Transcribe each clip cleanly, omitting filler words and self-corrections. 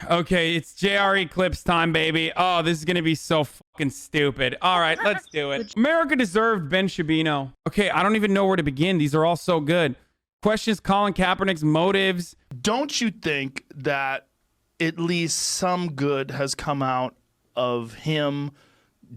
Okay, it's JRE clips time, baby. Oh, this is going to be so fucking stupid. All right, let's do it. America deserved Ben Shapiro. Okay, I don't even know where to begin. These are all so good. Questions Colin Kaepernick's motives. Don't you think that at least some good has come out of him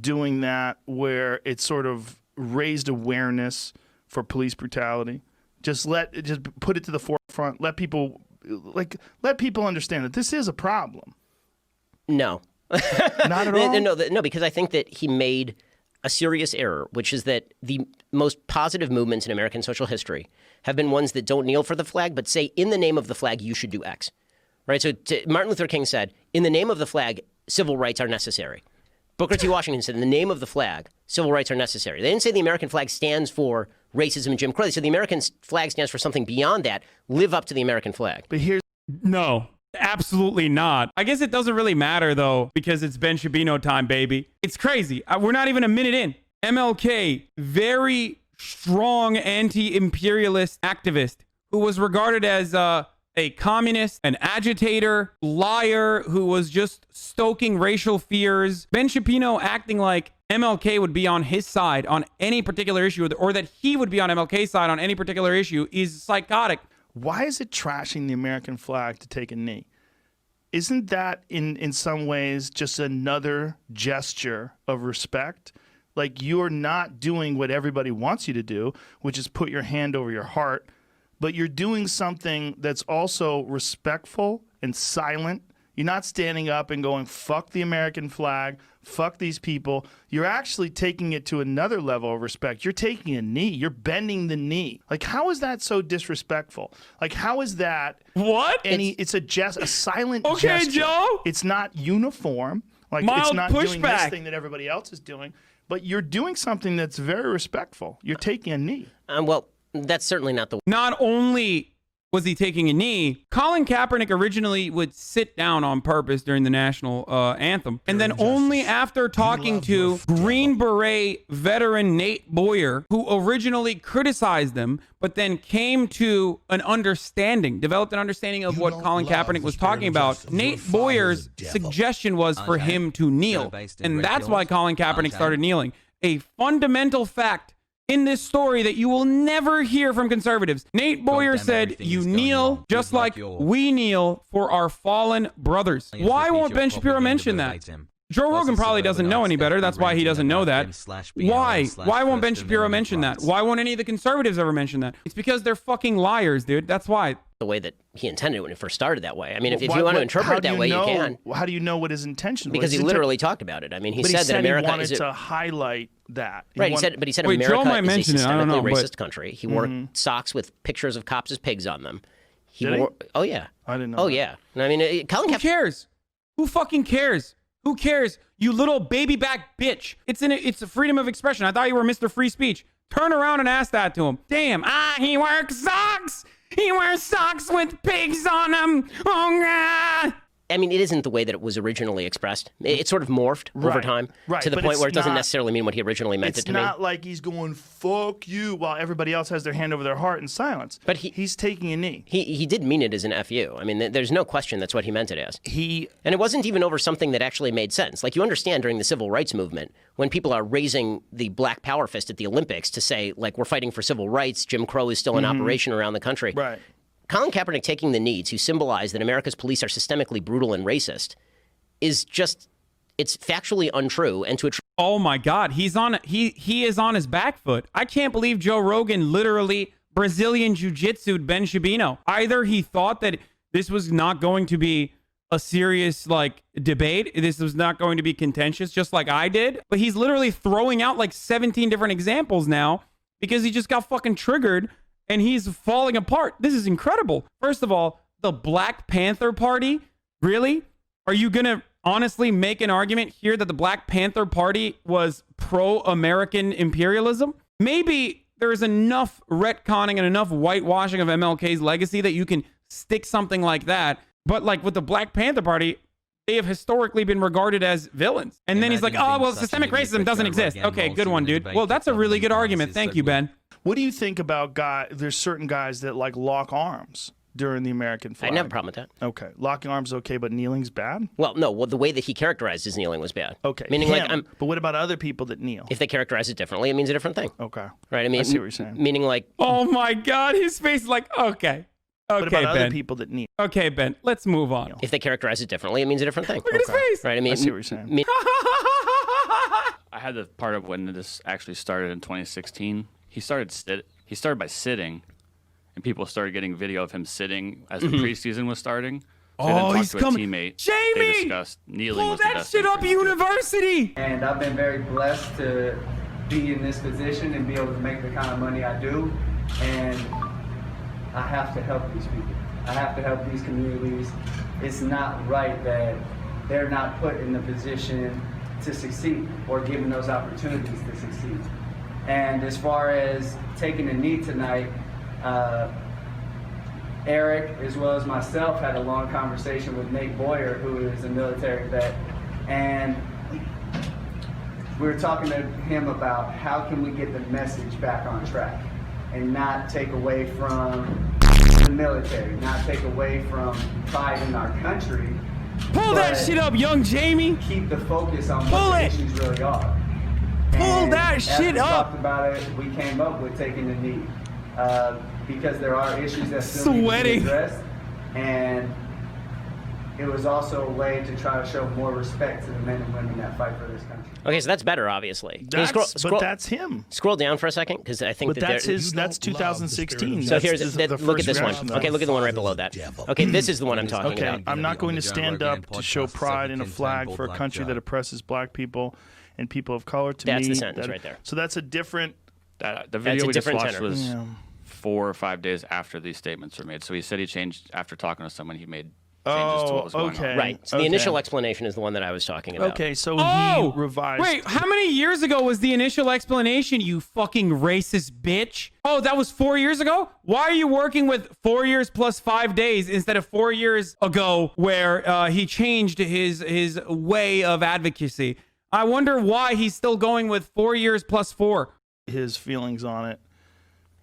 doing that, where it sort of raised awareness for police brutality? Just put it to the forefront. Let people understand that this is a problem. No. Not at all? No, because I think that he made a serious error, which is that the most positive movements in American social history have been ones that don't kneel for the flag, but say, in the name of the flag, you should do X. Right? So Martin Luther King said, in the name of the flag, civil rights are necessary. Booker T. Washington said, in the name of the flag, civil rights are necessary. They didn't say the American flag stands for racism and Jim Crow. They said the American flag stands for something beyond that. Live up to the American flag. But here's... No, absolutely not. I guess it doesn't really matter, though, because it's Ben Shapiro time, baby. It's crazy. We're not even a minute in. MLK, very strong anti-imperialist activist who was regarded as a communist, an agitator, liar who was just stoking racial fears. Ben Shapiro acting like MLK would be on his side on any particular issue, or that he would be on MLK's side on any particular issue, is psychotic. Why is it trashing the American flag to take a knee? Isn't that in some ways just another gesture of respect? Like, you're not doing what everybody wants you to do, which is put your hand over your heart, but you're doing something that's also respectful and silent. You're not standing up and going, fuck the American flag, fuck these people. You're actually taking it to another level of respect. You're taking a knee. You're bending the knee. Like, how is that so disrespectful? Like, how is that? What? It's a silent okay, gesture. Joe. It's not uniform. Like, Mild it's not doing pushback. this thing that everybody else is doing. But you're doing something that's very respectful. You're taking a knee. Well, that's certainly not the... Not only was he taking a knee, Colin Kaepernick originally would sit down on purpose during the national anthem. And then only after talking to Green Beret veteran Nate Boyer, who originally criticized them, but then came to an understanding, developed an understanding of what Colin Kaepernick was talking about. Nate Boyer's suggestion was for him to kneel. And that's why Colin Kaepernick started kneeling. A fundamental fact in this story that you will never hear from conservatives. Nate Boyer said, you kneel just like we kneel for our fallen brothers. Why won't Ben Shapiro mention that? Joe Rogan probably doesn't know any better. That's why he doesn't know that. Why? Why won't Ben Shapiro mention that? Why won't any of the conservatives ever mention that? It's because they're fucking liars, dude. That's why. The way that he intended it when it first started that way. I mean, if you want to interpret it that way, you can. How do you know what his intention was? Because he literally talked about it. I mean, he said that America he wanted to highlight that. Right, but he said Wait, Joe might America is a mention it. I don't know, systemically racist country. He wore socks with pictures of cops as pigs on them. Oh, yeah. I didn't know Oh, that. yeah. I mean, Colin Who cares? Who fucking cares? Who cares? You little baby back bitch. It's a freedom of expression. I thought you were Mr. Free Speech. Turn around and ask that to him. Damn. He wears socks. He wears socks with pigs on them. Oh, God. I mean, it isn't the way that it was originally expressed. It sort of morphed over time to the point where it doesn't necessarily mean what he originally meant it to mean. It's not like he's going, fuck you, while everybody else has their hand over their heart in silence. But he's taking a knee. He did mean it as an FU. I mean, there's no question that's what he meant it as. And it wasn't even over something that actually made sense. Like, you understand during the civil rights movement, when people are raising the black power fist at the Olympics to say, like, we're fighting for civil rights, Jim Crow is still in operation around the country. Right. Colin Kaepernick taking the knee to symbolize that America's police are systemically brutal and racist is just, it's factually untrue. And to oh my God, he is on his back foot. I can't believe Joe Rogan literally Brazilian jiu-jitsu'd Ben Shapiro. Either he thought that this was not going to be a serious debate, this was not going to be contentious, just like I did, but he's literally throwing out like 17 different examples now because he just got fucking triggered. And he's falling apart. This is incredible. First of all, the Black Panther Party? Really? Are you going to honestly make an argument here that the Black Panther Party was pro-American imperialism? Maybe there is enough retconning and enough whitewashing of MLK's legacy that you can stick something like that. But like with the Black Panther Party, they have historically been regarded as villains. And then he's like, oh, well, systemic racism doesn't exist. Okay, good one, dude. Well, that's a really good argument. Thank you, Ben. What do you think about there's certain guys that like lock arms during the American I flag? didn't have a problem with that. Okay. Locking arms okay, but kneeling's bad? Well, no. Well, the way that he characterized his kneeling was bad. Okay. Meaning, him. But what about other people that kneel? if they characterize it differently, it means a different thing. Okay. Right? I mean, I see what you're saying. Meaning, like, Oh my God, his face is like, okay. What Okay, about Ben. other people that kneel? Okay, Ben, let's move on. if they characterize it differently, it means a different thing. Look at his face. Right? I mean, I see what you're saying. I had the part of when this actually started in 2016. He started by sitting, and people started getting video of him sitting as the preseason was starting. So he then talked he's to coming. a teammate. Jamie! They discussed kneeling Pull was the that best shit thing up, for him to do. university. And I've been very blessed to be in this position and be able to make the kind of money I do. And I have to help these people. I have to help these communities. It's not right that they're not put in the position to succeed or given those opportunities to succeed. And as far as taking a knee tonight, Eric, as well as myself, had a long conversation with Nate Boyer, who is a military vet, and we were talking to him about how can we get the message back on track and not take away from the military, not take away from pride in our country. Pull that but shit up, young Jamie. keep the focus on Pull what the it. issues really are. Pull And that as shit we up. talked about it, we came up with taking the knee because there are issues that still need to Sweating. be addressed, and it was also a way to try to show more respect to the men and women that fight for this country. okay, so that's better, obviously. Can you But that's him. scroll down for a second, because I think But that that's there- his. That's 2016. So That's here's the look at first this one. reaction. Okay, look at the one right below that. Okay, this is the one I'm talking Okay, about. I'm not going to stand up to show pride in a flag for a country that oppresses black people and people of color. To That's me, the sentence right there. So that's a different. The That's video a we just different watched tenor. was 4 or 5 days after these statements were made. So he said he changed after talking to someone. He made changes to what was going okay. on. Right. So the initial explanation is the one that I was talking about. Okay, so Oh, he revised. wait, how many years ago was the initial explanation, you fucking racist bitch? Oh, that was 4 years ago? Why are you working with 4 years plus 5 days instead of 4 years ago where he changed his way of advocacy? I wonder why he's still going with 4 years plus 4. his feelings on it.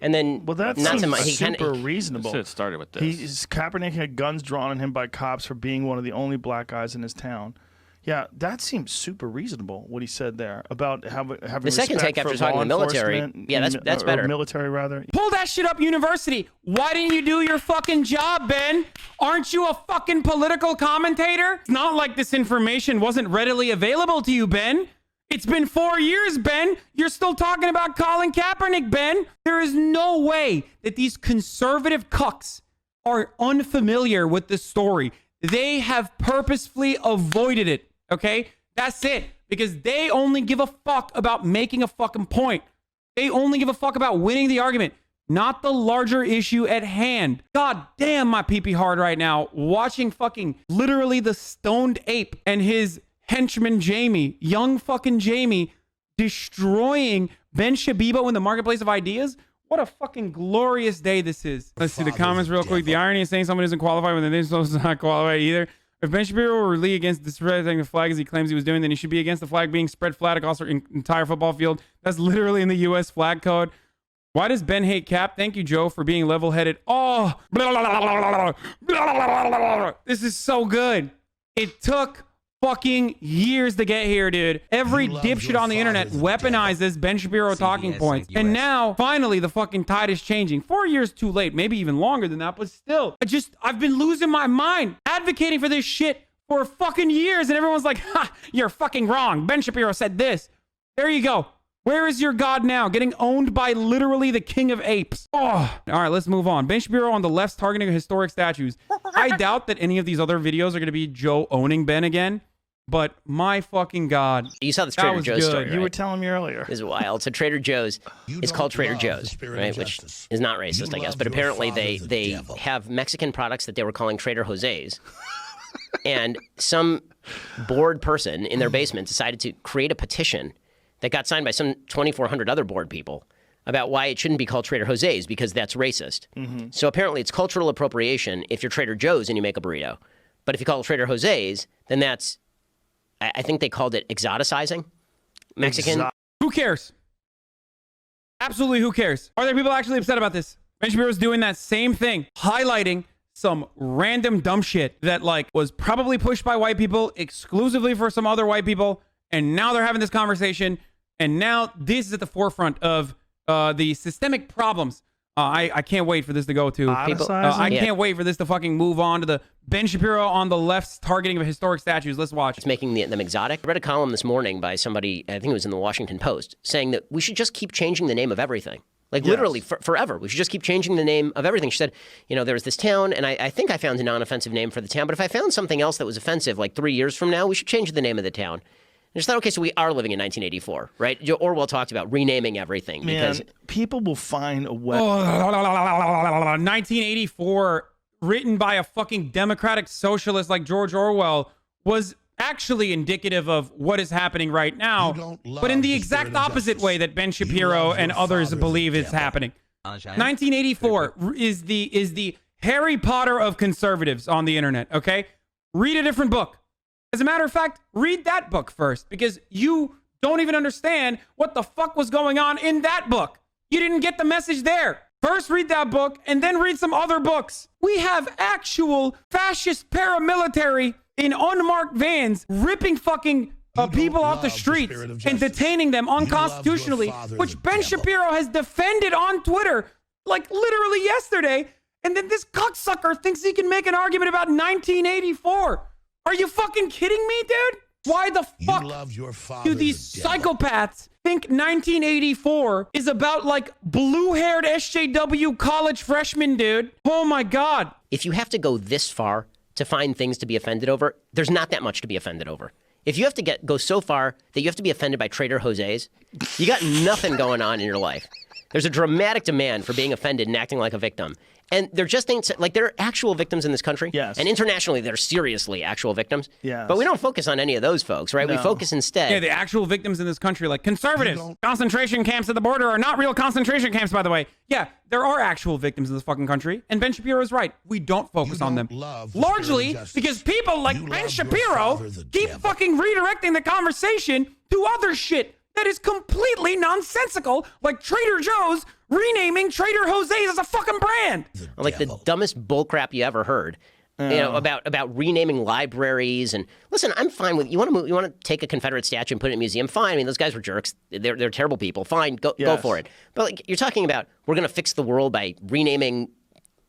And then, Well, that not to seems mi- he super kinda, reasonable. So it started with this. Kaepernick had guns drawn on him by cops for being one of the only black guys in his town. Yeah, that seems super reasonable. What he said there about having The second respect take after for talking law to military, enforcement, yeah, that's or better. Military rather. Pull that shit up, university. Why didn't you do your fucking job, Ben? Aren't you a fucking political commentator? It's not like this information wasn't readily available to you, Ben. It's been 4 years, Ben. You're still talking about Colin Kaepernick, Ben. There is no way that these conservative cucks are unfamiliar with this story. They have purposefully avoided it, okay? That's it. Because they only give a fuck about making a fucking point. They only give a fuck about winning the argument, not the larger issue at hand. God damn, my pee-pee hard right now, watching fucking literally the stoned ape and his henchman Jamie, young fucking Jamie, destroying Ben Shabibo in the marketplace of ideas. What a fucking glorious day this is. Let's see the comments real quick. The irony of saying someone isn't qualified when they're supposed to not qualify either. If Ben Shapiro were really against disrespecting the flag as he claims he was doing, then he should be against the flag being spread flat across the entire football field. That's literally in the U.S. flag code. Why does Ben hate Cap? Thank you, Joe, for being level-headed. Oh, this is so good. It took fucking years to get here, dude. Every dipshit on the internet weaponizes Ben Shapiro talking points. And now, finally, the fucking tide is changing. 4 years too late, maybe even longer than that, but still. I've been losing my mind advocating for this shit for fucking years, and everyone's like, ha, you're fucking wrong. Ben Shapiro said this. There you go. Where is your God now? Getting owned by literally the king of apes. Oh, all right, let's move on. Ben Shapiro on the left's targeting historic statues. I doubt that any of these other videos are going to be Joe owning Ben again. But my fucking God. You saw this That Trader was Joe's good. story, You right? were telling me earlier. This is wild. So Trader Joe's, it's called Trader Joe's, right? Which is not racist, I guess. But apparently they have Mexican products that they were calling Trader Jose's. And some bored person in their basement decided to create a petition that got signed by some 2,400 other bored people about why it shouldn't be called Trader Jose's because that's racist. So apparently it's cultural appropriation if you're Trader Joe's and you make a burrito. But if you call it Trader Jose's, then that's, I think they called it exoticizing Mexican. Who cares? Absolutely, who cares? Are there people actually upset about this? Ben Shapiro's doing that same thing, highlighting some random dumb shit that like was probably pushed by white people exclusively for some other white people. And now they're having this conversation. And now this is at the forefront of the systemic problems. I can't wait for this to go to people. I can't wait for this to fucking move on to the Ben Shapiro on the left's targeting of historic statues. Let's watch. It's making them exotic. I read a column this morning by somebody, I think it was in the Washington Post, saying that we should just keep changing the name of everything. Like literally forever. We should just keep changing the name of everything. She said, you know, there was this town, and I think I found a non-offensive name for the town, but if I found something else that was offensive like 3 years from now, we should change the name of the town. I just thought, okay, so we are living in 1984, right? Orwell talked about renaming everything. Man, because people will find a way. 1984, written by a fucking democratic socialist like George Orwell, was actually indicative of what is happening right now, but in the exact opposite way that Ben Shapiro and others believe is happening. 1984 is the Harry Potter of conservatives on the internet, okay? Read a different book. As a matter of fact, read that book first, because you don't even understand what the fuck was going on in that book. You didn't get the message there. First read that book, and then read some other books. We have actual fascist paramilitary in unmarked vans ripping fucking people off the streets and detaining them unconstitutionally, which Ben Shapiro has defended on Twitter, like literally yesterday. And then this cocksucker thinks he can make an argument about 1984. Are you fucking kidding me, dude? Why the fuck do these psychopaths think 1984 is about like blue-haired SJW college freshmen, dude? Oh my God. if you have to go this far to find things to be offended over, there's not that much to be offended over. If you have to go so far that you have to be offended by Trader Jose's, you got nothing going on in your life. There's a dramatic demand for being offended and acting like a victim. And there just ain't, like, there are actual victims in this country. Yes. And internationally, they're seriously actual victims. Yes. But we don't focus on any of those folks, right? No. We focus instead. Yeah, the actual victims in this country, like conservatives. Concentration camps at the border are not real concentration camps, by the way. Yeah, there are actual victims in this fucking country. And Ben Shapiro is right. We don't focus on them. Largely because people like Ben Shapiro keep fucking redirecting the conversation to other shit that is completely nonsensical, like Trader Joe's renaming Trader Jose's as a fucking brand. Like the dumbest bullcrap you ever heard. You know, about renaming libraries. And listen, I'm fine with, you want to take a Confederate statue and put it in a museum, fine. I mean, those guys were jerks. They're terrible people. Fine, go for it. But like, you're talking about, we're going to fix the world by renaming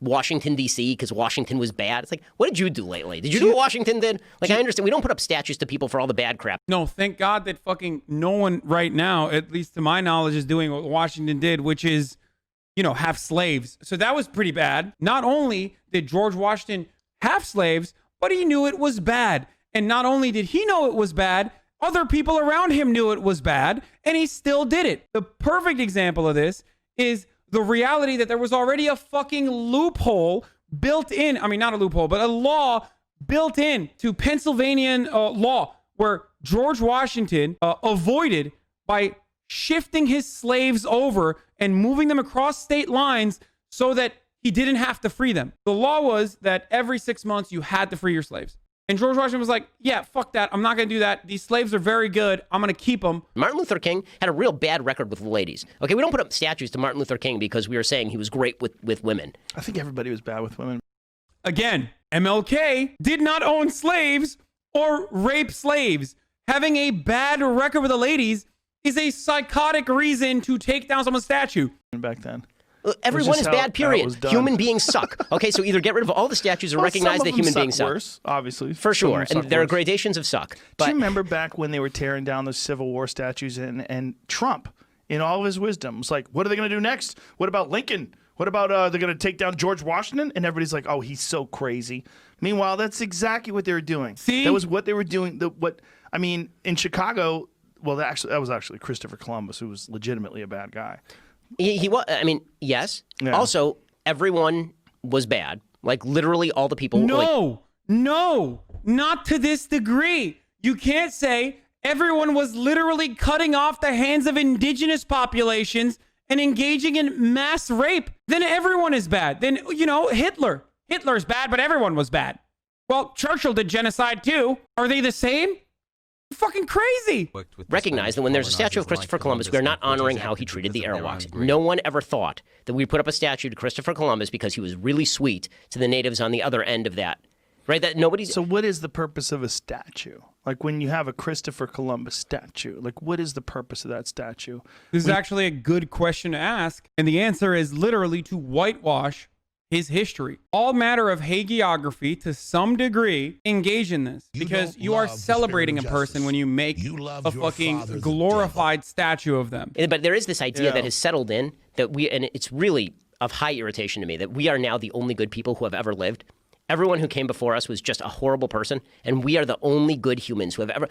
Washington, D.C. because Washington was bad. It's like, what did you do lately? Did you do what Washington did? Like, I understand, we don't put up statues to people for all the bad crap. No, thank God that fucking no one right now, at least to my knowledge, is doing what Washington did, which is, you know, have slaves. So that was pretty bad. Not only did George Washington have slaves, but he knew it was bad. And not only did he know it was bad, other people around him knew it was bad, and he still did it. The perfect example of this is the reality that there was already a fucking loophole built in. I mean, not a loophole, but a law built in to Pennsylvania law where George Washington avoided by shifting his slaves over and moving them across state lines so that he didn't have to free them. The law was that every 6 months you had to free your slaves. And George Washington was like, yeah, fuck that. I'm not going to do that. These slaves are very good. I'm going to keep them. Martin Luther King had a real bad record with the ladies. Okay, we don't put up statues to Martin Luther King because we were saying he was great with women. I think everybody was bad with women. Again, MLK did not own slaves or rape slaves. Having a bad record with the ladies is a psychotic reason to take down someone's statue. Back then. Everyone is bad, period. Human beings suck. Okay, so either get rid of all the statues or recognize that human beings suck. Worse, obviously. For sure. And there are gradations of suck. But do you remember back when they were tearing down the Civil War statues and Trump, in all of his wisdom, was like, what are they going to do next? What about Lincoln? What about they're going to take down George Washington? And everybody's like, oh, he's so crazy. Meanwhile, that's exactly what they were doing. See? That was what they were doing. I mean, in Chicago, well, that was actually Christopher Columbus, who was legitimately a bad guy. He was, I mean, yes. Yeah. Also, everyone was bad. Like, literally all the people. No, not to this degree. You can't say everyone was literally cutting off the hands of indigenous populations and engaging in mass rape. Then everyone is bad. Then, you know, Hitler's bad, but everyone was bad. Well, Churchill did genocide too. Are they the same? Fucking crazy. Recognize that when there's a statue of Christopher Columbus, we're not honoring how he treated the Arawaks. No one ever thought that we put up a statue to Christopher Columbus because he was really sweet to the natives on the other end of that. Right? That nobody's. So what is the purpose of a statue? Like when you have a Christopher Columbus statue, like what is the purpose of that statue? This is actually a good question to ask. And the answer is literally to whitewash his history. All matter of hagiography to some degree engage in this because you are celebrating a person when you make a fucking glorified statue of them. But there is this idea that has settled in that and it's really of high irritation to me that we are now the only good people who have ever lived. Everyone who came before us was just a horrible person, and we are the only good humans who have ever,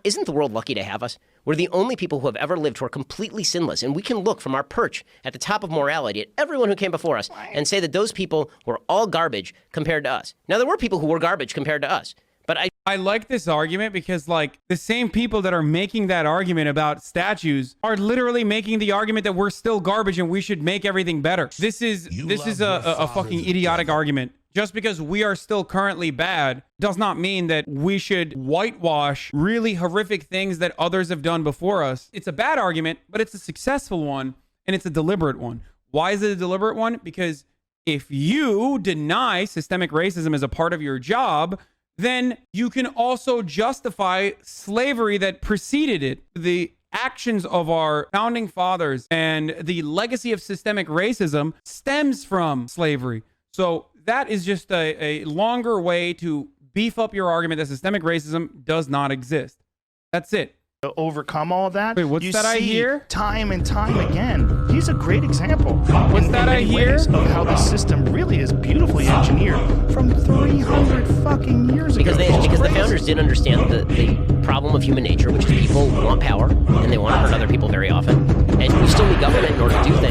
isn't the world lucky to have us? We're the only people who have ever lived who are completely sinless, and we can look from our perch at the top of morality at everyone who came before us and say that those people were all garbage compared to us. Now, there were people who were garbage compared to us, but I like this argument because, like, the same people that are making that argument about statues are literally making the argument that we're still garbage and we should make everything better. This is a fucking idiotic argument. Just because we are still currently bad does not mean that we should whitewash really horrific things that others have done before us. It's a bad argument, but it's a successful one, and it's a deliberate one. Why is it a deliberate one? Because if you deny systemic racism as a part of your job, then you can also justify slavery that preceded it. The actions of our founding fathers and the legacy of systemic racism stems from slavery. So that is just a longer way to beef up your argument that systemic racism does not exist. That's it. To overcome all that. Wait, what's that I hear? Time and time again. He's a great example. What's that I hear? Of how the system really is beautifully engineered from 300 fucking years ago. Because the founders did understand the problem of human nature, which is people want power and they want to hurt other people very often. And we still need government in order to do things.